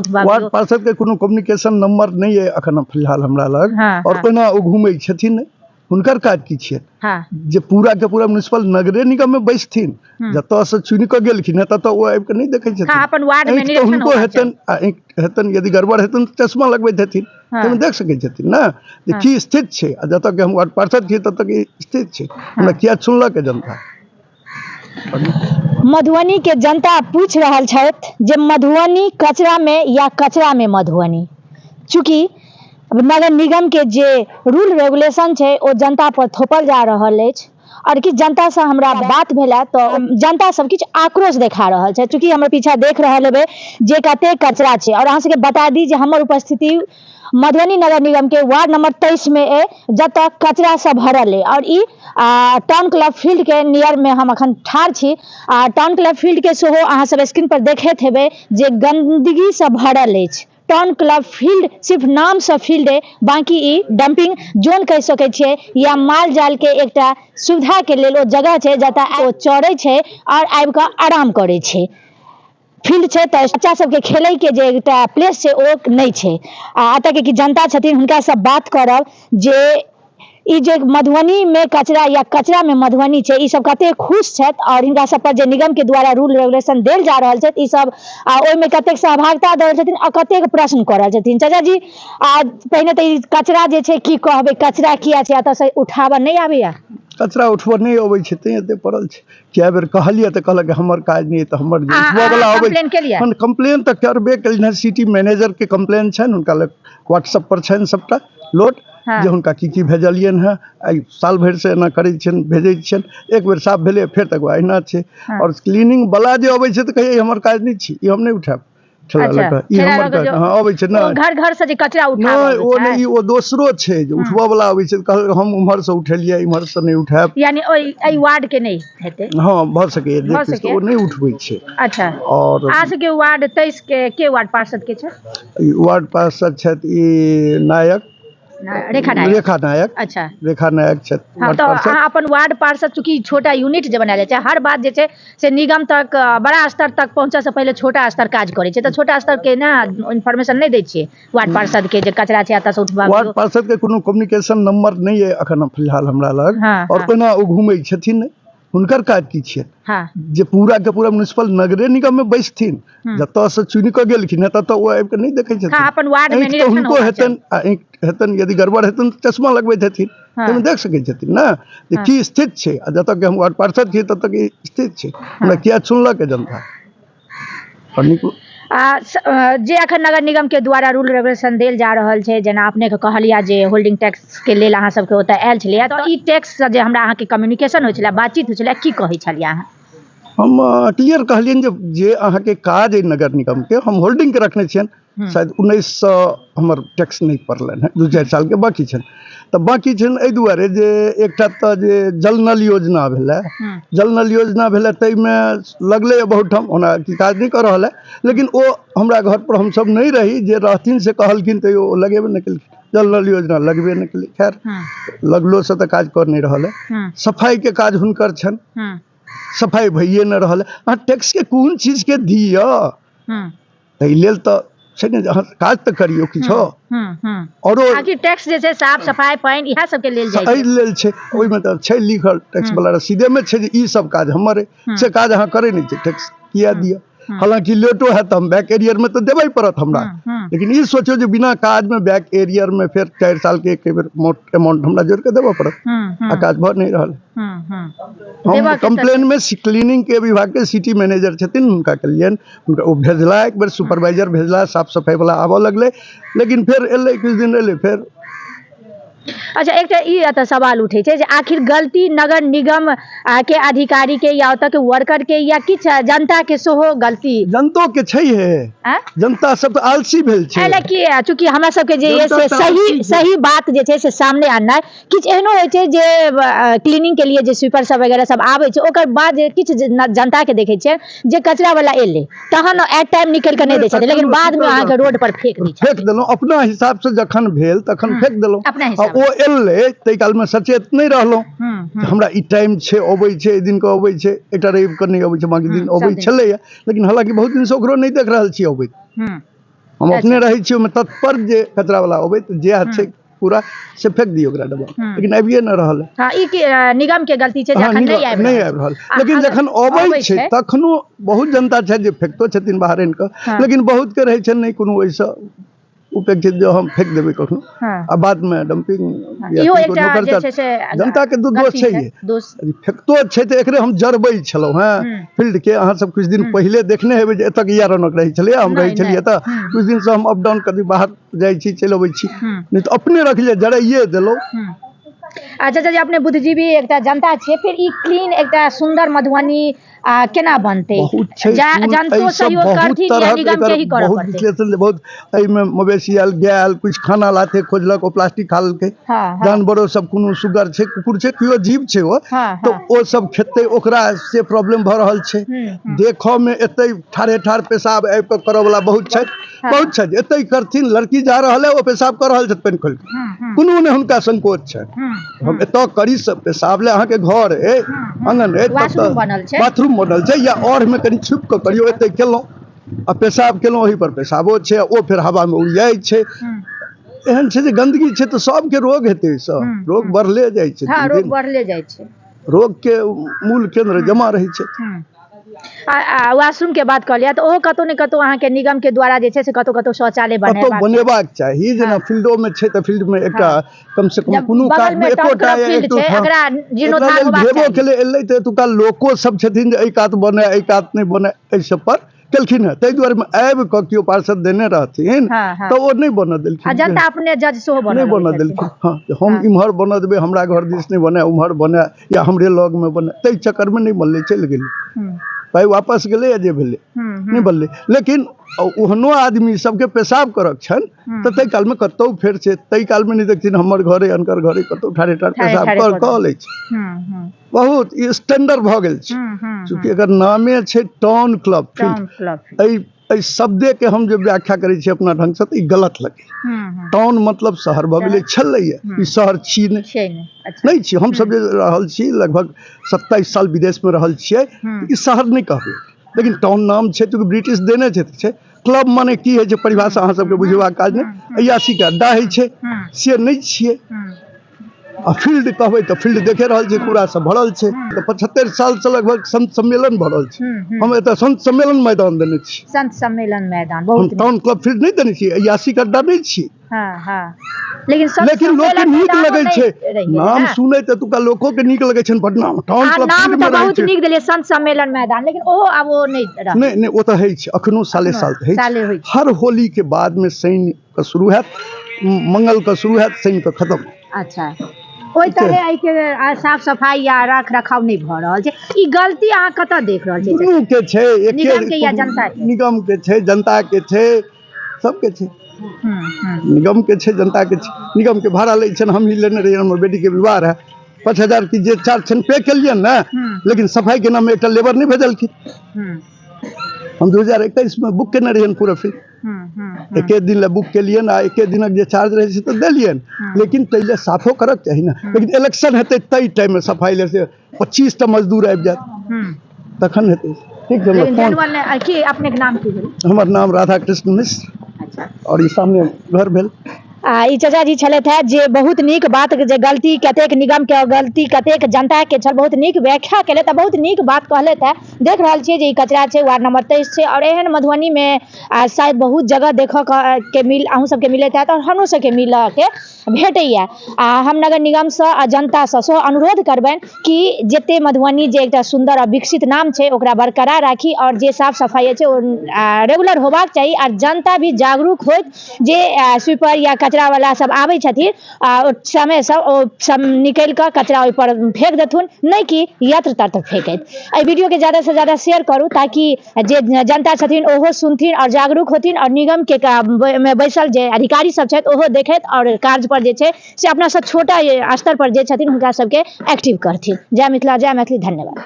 उठबाबियो। Ward पार्षद के कोनो कम्युनिकेशन नंबर नहीं है अखन फिलहाल हमरा लग। हाँ, और हाँ। ओना ओ घूमै छथिन हुनकर काज की छियै जे पूरा के पूरा म्युनिसिपल नगरे निगम में बैसथिन जतऽ से चुनि कऽ गेलखिन ततऽ ओ आबि कऽ नहीं देखै छथिन। अपन वार्ड में तो निरीक्षण हुनको हेतन यदि गड़बड़ हेतन तो चश्मा लगबैत हेथिन तो देख सकै छथिन ना जे की स्थिति छै। जतऽ के हम वार्ड पार्षद छियै ततऽ के स्थिति छै हमरा किया चुनलक जनता। मधुबनी के जनता पूछ रहल छथि जे मधुबनी कचरा में या कचरा में मधुबनी, चूँकि नगर निगम के जे रूल रेगुलेशन छै ओ जनता पर थोपल जा रहल अछि। और कि जनता से हमरा बात भेला तो जनता सब किछु आक्रोश देखा रहल छै, चूँकि हमर पीछा देख रहल हेबै जे कते कचरा छै। और अहाँ सबके बता दी जे हमर उपस्थिति मधुबनी नगर निगम के वार्ड नंबर 23 में है जतऽ कचरा से भरल है। और ई टाउन क्लब फील्ड के नियर में हम अखन ठाढ़ छी। टाउन क्लब फील्ड के सेहो अहाँ सब स्क्रीन पर देखैत हेबै जे गंदगी से भरल अछि। टाउन क्लब फील्ड सिर्फ नाम से फील्ड है, बाकी ई डंपिंग जोन कह सकै छियै या माल जाल के एकटा सुविधा के लेल ओ जगह छै जतऽ ओ चरै छै और आबि कऽ आराम करै छै। फील्ड छै तऽ बच्चा सबके खेलै के जे एकटा प्लेस छै ओ नहीं छै। एतऽ के जनता छथिन हुनका से बात करब जे ई जे मधुबनी में कचरा या कचरा में मधुबनी छै ई सब कते खुश छथि और हिनका सब पर जे निगम के द्वारा रूल रेगुलेशन देल जा रहल छै ई सब ओहिमे कतेक सहभागिता दऽ रहल छथिन और कतेक प्रश्न कऽ रहल छथिन। चाचा जी पहिने तऽ ई कचरा जे छै की कहबै, कचरा किया छै एतऽ से उठाबऽ नहीं आबैया? कचरा उठबऽ नहीं अबै छै तें एते पड़ल छै। कए बेर कहलिए तऽ कहलक हमर काज नहीं तऽ हमर जे उठबऽ वाला अबै छै कंप्लेन तऽ करबे केलिन। सिटी मैनेजर के कंप्लेन छनि हुनका लग व्हाट्सएप पर छनि सबटा लोड जे हुनका की भेजलियन है आई साल भर से एना करै छियनि भेजै छियनि। एक बेर साफ भेलै फेर तक अहिना छै। और क्लीनिंग वाला जे अबै छै तऽ कहिए हमर काज नहीं छी ई हम नहीं उठायब घर घर से जे कचरा उठाबऽ ओ नहीं ओ दोसरो छै जे उठबऽ वाला अबै छै कहल हम उम्हर से उठेलिए इम्हर से नहीं उठायब, यानी ओई वार्ड के नहीं हेतै। हां भऽ सकै जे ओ नहीं उठबै छै। अच्छा और अहाँ सबके वार्ड 23 के वार्ड पार्षद के छै? वार्ड पार्षद छथि ई नायक रेखा नायक। अच्छा रेखा नायक छथि। हाँ, तो अहाँ अपन वार्ड पार्षद चूंकि छोटा यूनिट जे बनायल छै हर बात जे छै से निगम तक बड़ा स्तर तक पहुंचै से पहले छोटा स्तर काज करै छै, तो छोटा स्तर के ना इन्फॉर्मेशन नहीं दै छियै वार्ड पार्षद के जे कचरा छै एतऽ से उठबाबियो? वार्ड पार्षद के कोनो कम्युनिकेशन नंबर नहीं है अखन फिलहाल हमरा लग। और ओना ओ घूमै छथिन हुनकर काज की छियै जे पूरा के पूरा म्युनिसिपल नगरे निगम में बैसथिन जतऽ से चुनि कऽ गेलखिन ततऽ ओ आबि कऽ नहीं देखै छथिन। अपन वार्ड में तो हुनको हेतन यदि गड़बड़ हेतन तो चश्मा लगबैत हेथिन तो देख सकै छथिन ना जे की स्थिति छै। जतऽ के हम वार्ड पार्षद छियै ततऽ के स्थिति छै हमरा किया चुनलक जनता। जे अखन नगर निगम के द्वारा रूल रेगुलेशन देल जा रहल छै जेना अपने के कहलिया जे होल्डिंग टैक्स के लेल अहाँ सबके ओतऽ आयल छलियै तऽ ई टैक्स से जे हमरा अहाँ के कम्युनिकेशन होइ छलै बातचीत होइ छलै की कहै छलियै अहाँ? हम क्लियर कहलियन जे अहाँ के काज है नगर निगम के हम होल्डिंग के रखने छियन शायद 1900 हमर टैक्स नहीं पड़लन है 2-4 साल के बाकी छन तऽ बाकी छन एहि दुआरे जे एकटा तऽ जे जल नल योजना भेलै ताहि में लगले बहुत ठाम ओना की काज नहीं कर रहल है लेकिन ओ हमरा घर पर हम सब नहीं रही जे रहथिन से कहलखिन तो लगेबे नहीं केलखिन जल नल योजना लगबे नहीं केलै। खैर लगलो से तऽ काज कर नहीं रहल है। सफाई के काज हुनकर छन सफाई भइए न रहल है। अहाँ टैक्स के कोन चीज के दियौ ताहि लेल तऽ छै ने अहाँ काज तऽ करियौ किछो और आखिर टैक्स जे छै साफ सफाई पानी इएह सब के लेल जाइ छै एहि लेल छै ओहिमे तऽ छै लिखल टैक्स वाला रसीदे में छै जे ई सब काज हमर है से काज अहाँ करे नहीं छै टैक्स किया दियौ। हालांकि लेटो है तो हम बैक एरियर में तो देबे पड़त हमरा लेकिन ये सोचो जो बिना काज में बैक एरियर में फिर 4 साल के एक बेर अमाउंट हमरा जोड़ के देबो पड़त आ काज भऽ नहीं रहल। हम कंप्लेन में क्लीनिंग के विभाग के सिटी मैनेजर छथिन हुनका केलियन ओ भेजला एक बेर सुपरवाइजर भेजला साफ सफाई वाला आबऽ लगले लेकिन फिर एलै कुछ दिन एलै फिर। अच्छा एक एतऽ सवाल उठे छै जे आखिर गलती नगर निगम के अधिकारी के या ओतऽ के वर्कर के या किछ जनता के सेहो गलती? जनतो के छै है जनता सब तो आलसी भेल छै एला कि चूंकि हमरा सब के जे ये से सही बात जे छै से सामने आननाइ किछ एहनो होइ छै जे क्लीनिंग के लिए जे स्वीपर सब वगैरह सब आबै छै ओकर बाद जे किछ जनता के देखै छै जे कचरा वाला एले तहन एट टाइम निकल के नहीं दै छथिन लेकिन बाद में अहाँ के रोड पर फेंक देलहुं अपना हिसाब से जखन भेल तखन फेंक देलहुं ओ एलै तै काल में सचेत नहीं रहलहुं हमरा ई टाइम छै अबै छै ए दिन के अबै छै एकटा रवि के नहीं अबै छै बाकी दिन अबै छलै लेकिन हालांकि बहुत दिन से ओकरो नहीं देख रहल छी अबै हम अपने रहे छी ओहिमे तत्पर जे कचरा वाला अबै तऽ जे हाथ छै पूरा से फेंक दियो ओकरा डब्बा लेकिन आबिए न रहल है। हाँ, ई निगम के गलती छै जे हाँ, अखन नहीं आबि नहीं रहल आबि रहल छै। लेकिन जखन अबै छै तखनो बहुत जनता छै जे फेंकतो छथिन बाहर आनि कऽ हाँ। लेकिन बहुत के रहै छै नहीं कोनो ओइसँ उपेक्षित जो हम फेंक देबै कखनो हाँ। आ बाद में डंपिंग या इहो किनको एकटा नौकर जे छै से जनता के दोष गलती छै छै, ये दोष। यदि फेंकतो छै तऽ एकरे हम जरबै छलहुँ हैं फील्ड के अहाँ सब कुछ दिन पहिले देखने हेबै जे एतऽ किया रौनक रहै छलै हम रहै नहीं, छलियै तऽ नहीं। कुछ दिन से हम अप डाउन कभी बाहर जाइ छी चलि अबै छी नहीं तऽ अपने रखिए जराइए देलहुँ। अच्छा चाचा, अपने बुद्धिजीवी एकटा जनता छियै, फिर ई क्लीन एकटा सुंदर मधुबनी केना बनतै? बहुत छै जनतो सहयोग करथिन या निगम के ही करऽ बहुत पड़तै? विश्लेषण बहुत एहिमे मवेशी आयल गाय कुछ खाना लाथे खोजलक ओ प्लास्टिक खा लेलकै हाँ, हाँ। जानवरो सब कोनो सुगर छै कुकुर छै केओ जीव छै ओ हाँ, तो हाँ। ओ सब खेतै ओकरा से प्रॉब्लम भऽ रहल छै। देखऽ में एते ठाढ़े ठाढ़ पेशाब आबि कऽ करऽ वाला बहुत छै बहुत छै एते करथिन लड़की जा रहल है ओ पेशाब कर रहल छथि पानि खोलि कऽ कोनो ने हुनका संकोच छै हम एतऽ करी सब पेशाब ले अहाँके घर है आंगन है बाथरूम बनल छै। बाथरूम बनल छै या और में कनी छुप कऽ करियो एते केलहुँ आ पेशाब केलहुँ ओही पर पेशाबो छै ओ फिर हवा में उड़ियाइ छै एहन छै जे गंदगी छै तऽ सबके रोग हेतै ओइसँ रोग बढ़ले जाइ छै हाँ, दिन रोग दिन बढ़ले जाइ छै। रोग के मूल केंद्र जमा रहै छै। वॉशरूम के बात कर लिया तो ओहो कतौ ने कतौ अहाँ के निगम के द्वारा जे छै से कतौ कतौ शौचालय कतौ बनेबाक बनेबाक चाही जेना फील्डो में छै तऽ फील्ड में एकटा कम से कम जब कोनो बगल काज में में टाउन एकोटा क्लब फील्ड छै, एकरा जीर्णोद्धार एकरा लेल होबाक भेबो चाही। केले एलै तऽ एतुका लोको सब छथिन जे एहि कात बने एहि कात नहि बने एहि सब पर केलखिन है ताहि दुआरे में आबि कऽ केओ पार्षद देने रहथिन हाँ, हाँ। तऽ ओ नहीं बनऽ देलखिन जनता अपने जज सेहो नहीं बनल बनऽ देलखिन हाँ हम इम्हर बनऽ देबै हमरा घर दिस नहीं बने उम्हर बने या हमरे लग में बने ताहि चक्कर में नहीं बनले चलि गेलै पाइ वापस गेलै या जे भेलै नहीं बनलै लेकिन ओहनो आदमी सबके पेशाब करक छनि तऽ ताहि काल में कतौ फेर छै ताहि काल में नहीं देखथिन हमर घरे अनकर घरे कतौ ठाढ़े ठाढ़ पेशाब कऽ लै छै बहुत ई स्टैंडर्ड भऽ गेल छै चूँकि एकर नामे छै टाउन क्लब फील्ड एहि शब्दे के हम जे व्याख्या करै छी अपना ढंग से तऽ ई गलत लगे टाउन मतलब शहर भऽ गेलै छलैया ई शहर छी नहीं छी हम सब जे रहल छी लगभग 27 साल विदेश में रहल छियै ई शहर नहीं कहबै लेकिन टाउन नाम छै चूँकि ब्रिटिश देने छै क्लब माने की है छै परिभाषा अहाँ सबके बुझेबाक काज नहीं अयासी के अड्डा है छै से नहीं छियै आ फील्ड कहबै तऽ फील्ड देखे रहल छै पूरा सब भरल छै तऽ 75 साल से लगभग संत सम्मेलन भरल छै हम एतऽ संत सम्मेलन मैदान देने छी संत सम्मेलन मैदान हम बहुत टाउन क्लब फील्ड नहीं देने छी अयासी के अड्डा नहीं छी लेकिन लोक के नीक लगे छै नाम सुनै तऽ एतुका लोको के नीक लगे छै पटना में टाउन क्लब नाम फील्ड तो में रहै बहुत छै नीक देलियै संत सम्मेलन मैदान लेकिन ओहो आब ओ नहीं ओ तऽ है छै अखनो साले साल है हर होली के बाद में शनि के शुरू हैत मंगल के शुरू हैत शनि के खत्म। अच्छा ओहि तरह एहि के साफ सफाई या रख रखाव नहीं भऽ रहल छै ई गलती अहाँ कतऽ देख रहल छियै? दुनू के छै निगम के या जनता के? निगम के छै जनता के छै सबके छै निगम के छै जनता के छै निगम के भाड़ा लै छनि हम ही लेने रहियै हमर बेटी के विवाह है 5,000 की जे चार्ज छनि पे केलियन ना लेकिन सफाई के नाम में एकटा लेबर नहीं भेजलखिन हम 2021 में बुक केने रहियन पूरा फील्ड एके दिन ले बुक केलियन आ एके दिनक जे चार्ज रहे छै तऽ देलियन लेकिन पहले साफो करक चाही ना लेकिन इलेक्शन हेतै तई टाइम में सफाई ले से 25 टा मजदूर आबि जात तखन हेतै ठीक है। अपने के नाम की भेल? हमर नाम राधा कृष्ण मिश्र और ई सामने घर भेल। ई चाचा जी छलथि है जे बहुत नीक बात जे गलती कतेक निगम के गलती कतेक जनता के छल बहुत नीक व्याख्या केलथि बहुत नीक बात कहलथि है देख रहल छियै जे ई कचरा छै वार्ड नंबर 23 छै और एहन मधुबनी में शायद बहुत जगह देखऽ के अहूँ सबके मिलैत हैत और हमरो सबके मिलऽ के भेटैया हम नगर निगम से आ जनता से सेहो अनुरोध करबनि कि जते मधुबनी जे एकटा सुंदर आ विकसित नाम छै ओकरा बरकरार राखी और जे साफ सफाई छै ओ रेगुलर होबाक चाही और जनता भी जागरूक होइत जे स्वीपर या कचरा वाला सब आबै छथिन समय से ओ सब निकलि कऽ कचरा ओहि पर फेंक देथुन नहीं कि यत्र तत्र फेंकैत। एहि वीडियो के ज्यादा से ज्यादा शेयर करू ताकि जे जनता छथिन ओहो सुनथिन और जागरूक होथिन और निगम के में बैसल जे अधिकारी सब छथि ओहो देखैत और कार्य पर जे छै से अपना सब छोटा स्तर पर जे छथिन हुनका सबके एक्टिव करथिन। जय मिथिला जय मैथिली धन्यवाद।